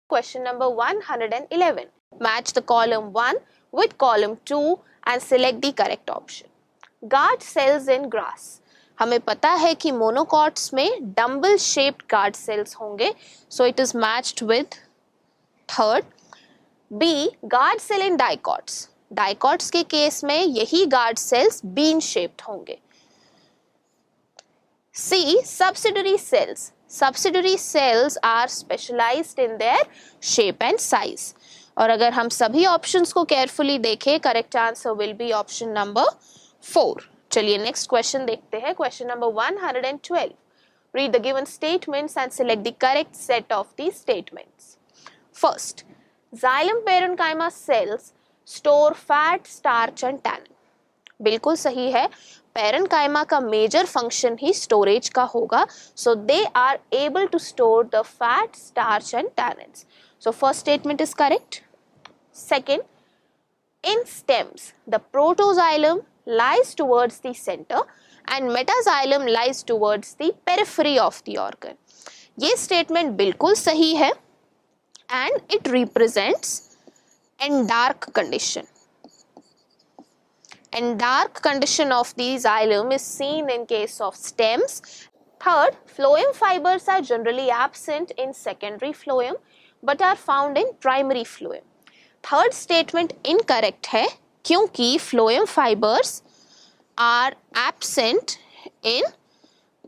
Question number 111. Match the column 1 with column 2 and select the correct option. Guard cells in grass. हमें पता है कि monocots में dumbbell shaped guard cells होंगे, so it is matched with third. B, guard cell in dicots. Dicots के case में यही guard cells bean shaped होंगे. C, subsidiary cells. Subsidiary cells are specialized in their shape and size. और अगर हम सभी options को केयरफुली देखें, correct answer will be option number 4. चलिए नेक्स्ट क्वेश्चन देखते हैं. Question number 112. Read the given statements and select the correct set of these statements. First, xylem parenchyma cells store fat, starch and tannin. बिल्कुल सही है. Parenchyma का major function ही storage का होगा, so they are able to store the fat, starch and tannins. So first statement is correct. Second, in stems the protoxylem lies towards the center and metaxylem lies towards the periphery of the organ. ये statement बिल्कुल सही है and it represents endark condition. Endark condition of the xylem is seen in case of stems. Third, phloem fibers are generally absent in secondary phloem but are found in primary phloem. Third statement incorrect है क्योंकि phloem fibers are absent in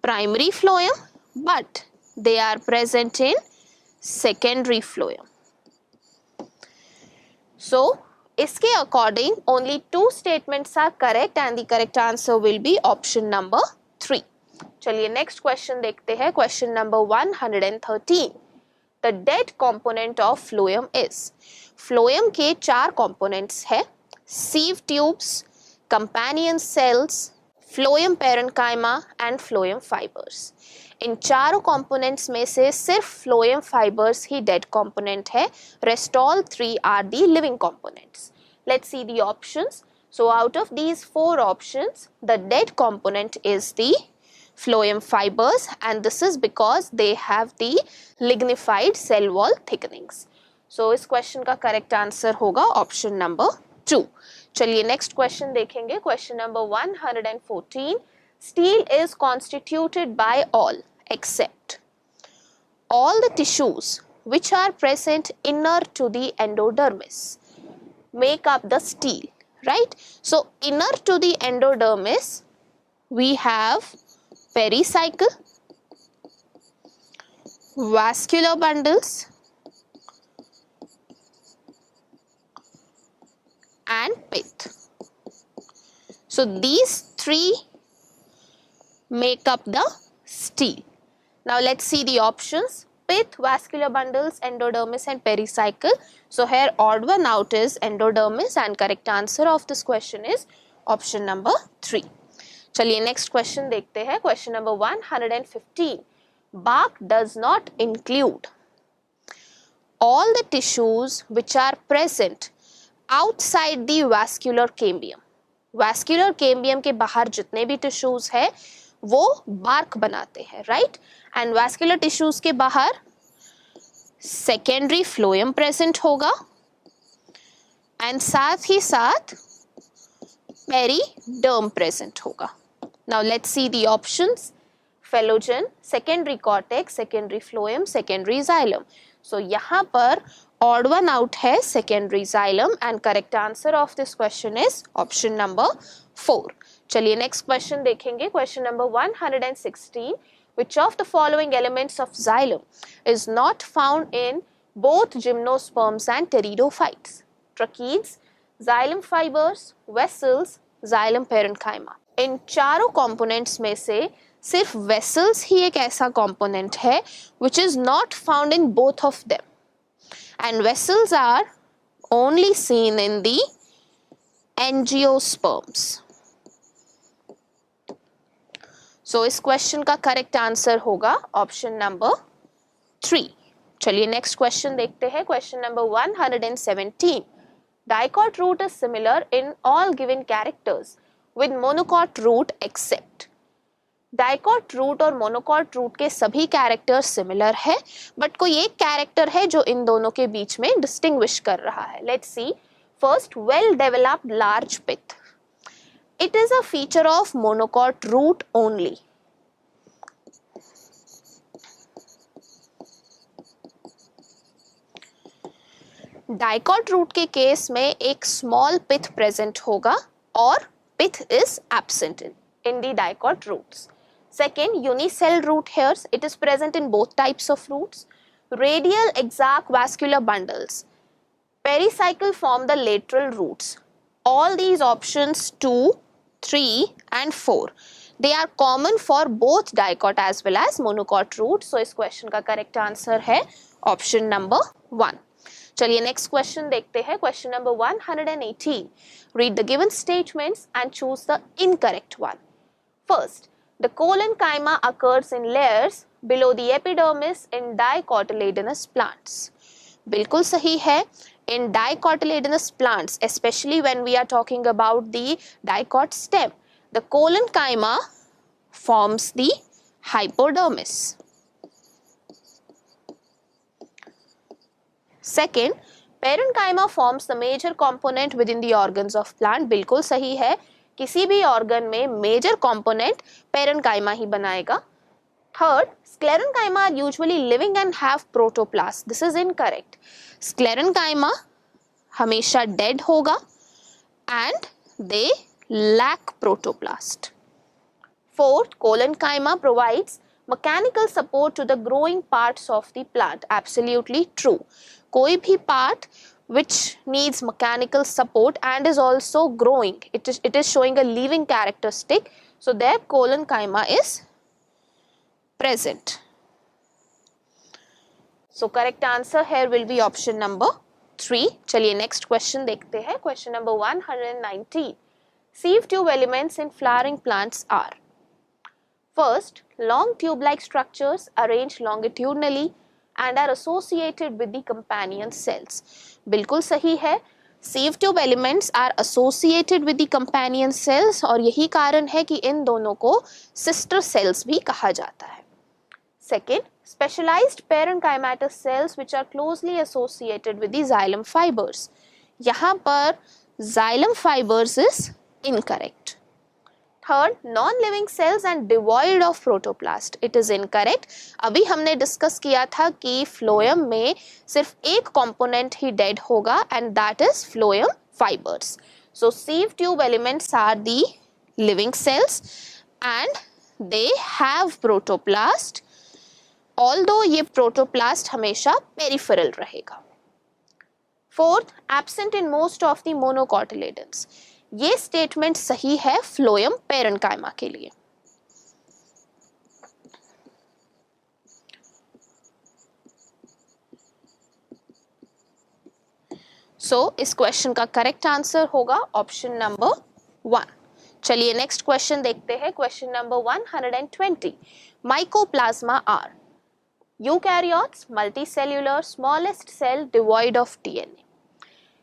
primary phloem but they are present in secondary phloem. So, इसके according only 2 statements are correct and the correct answer will be option number 3. चलिए next question देखते हैं. Question number 113. The dead component of phloem is. phloem के 4 components है. sieve tubes, companion cells, phloem parenchyma and phloem fibers. इन चारों components में से सिर्फ phloem fibers ही dead component है. Rest all 3 are the living components. Let's see the options. So out of these 4 options, the dead component is the phloem fibers and this is because they have the lignified cell wall thickenings. So इस question का correct answer होगा option number 2. चलिए next question देखेंगे. Question number 114. Steel is constituted by all except all the tissues which are present inner to the endodermis make up the steel, right? So inner to the endodermis we have pericycle, vascular bundles and pith. So these 3 make up the steel. Now let's see the options. Pith, vascular bundles, endodermis and pericycle. So here odd one out is endodermis and correct answer of this question is option number 3. चलिए next question देखते हैं. Question number 115. Bark does not include all the tissues which are present outside the vascular cambium. vascular cambium के बाहर जितने भी tissues है वो bark बनाते हैं, right? And vascular tissues के बाहर secondary phloem present होगा and साथ ही साथ periderm present होगा. Now let's see the options. Phellogen, secondary cortex, secondary phloem, secondary xylem. So यहाँ पर odd one out है secondary xylem and correct answer of this question is option number 4. चलिए next question देखेंगे. Question number 116. Which of the following elements of xylem is not found in both gymnosperms and pteridophytes? Tracheids, xylem fibers, vessels, xylem parenchyma. इन चारों components में से सिर्फ vessels ही एक ऐसा component है which is not found in both of them. And vessels are only seen in the angiosperms. So इस question का correct answer होगा ऑप्शन नंबर 3. चलिए नेक्स्ट क्वेश्चन देखते हैं. Question number 117. Dicot root is similar in all given characters with monocot root except dicot root और monocot root के सभी characters similar है, बट कोई एक कैरेक्टर है जो इन दोनों के बीच में डिस्टिंग्विश कर रहा है. Let's see. First, well developed large pith. It is a feature of monocot root only. Dicot root के केस में एक स्मॉल पिथ प्रेजेंट होगा और pith is absent in the dicot roots. Second, unicell root hairs. It is present in both types of roots. Radial exact vascular bundles. Pericycle form the lateral roots. All these options 2, 3 and 4. They are common for both dicot as well as monocot root. So इस question का correct answer है option number 1. चलिए next question देखते हैं. Question number 118. Read the given statements and choose the incorrect one. First, the collenchyma occurs in layers below the epidermis in dicotyledonous plants. बिल्कुल सही है. In dicotyledonous plants, especially when we are talking about the dicot stem, the collenchyma forms the hypodermis. Second, parenchyma forms the major component within the organs of plant. बिल्कुल सही है. किसी भी organ में major component parenchyma ही बनाएगा. Third, sclerenchyma are usually living and have protoplast. This is incorrect. Sclerenchyma हमेशा dead होगा and they lack protoplast. Fourth, collenchyma provides mechanical support to the growing parts of the plant. Absolutely true. कोई भी part which needs mechanical support and is also growing, it is showing a living characteristic, so their collenchyma is present. So correct answer here will be option number 3. चलिए next question देखते हैं. Question number 119. Sieve tube elements in flowering plants are: first, long tube-like structures arranged longitudinally and are associated with the companion cells. बिल्कुल सही है. Sieve tube elements are associated with the companion cells और यही कारण है कि इन दोनों को sister cells भी कहा जाता है. Second, specialized parenchymatous cells which are closely associated with the xylem fibers. यहाँ पर xylem fibers is incorrect. Third, non-living cells and devoid of protoplast. It is incorrect. अभी हमने डिस्कस किया था कि फ्लोएम में सिर्फ एक कंपोनेंट ही डेड होगा and that is phloem fibers. So sieve tube elements are the living cells and they have protoplast. Although ये protoplast हमेशा peripheral रहेगा. Fourth, absent in most of the monocotyledons. ये स्टेटमेंट सही है फ्लोएम पेरेन्काइमा के लिए. सो इस क्वेश्चन का करेक्ट आंसर होगा ऑप्शन नंबर 1. चलिए नेक्स्ट क्वेश्चन देखते हैं. Question number 120. Mycoplasma are eukaryotes, multicellular, smallest cell, devoid of DNA.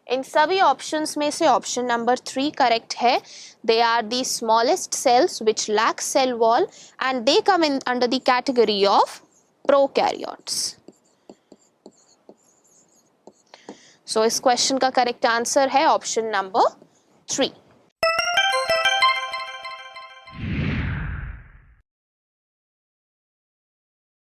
इन सभी ऑप्शंस में से ऑप्शन नंबर 3 करेक्ट है. They are the smallest cells which lack cell wall and they come in under the category of prokaryotes. So इस question का correct answer है option number 3.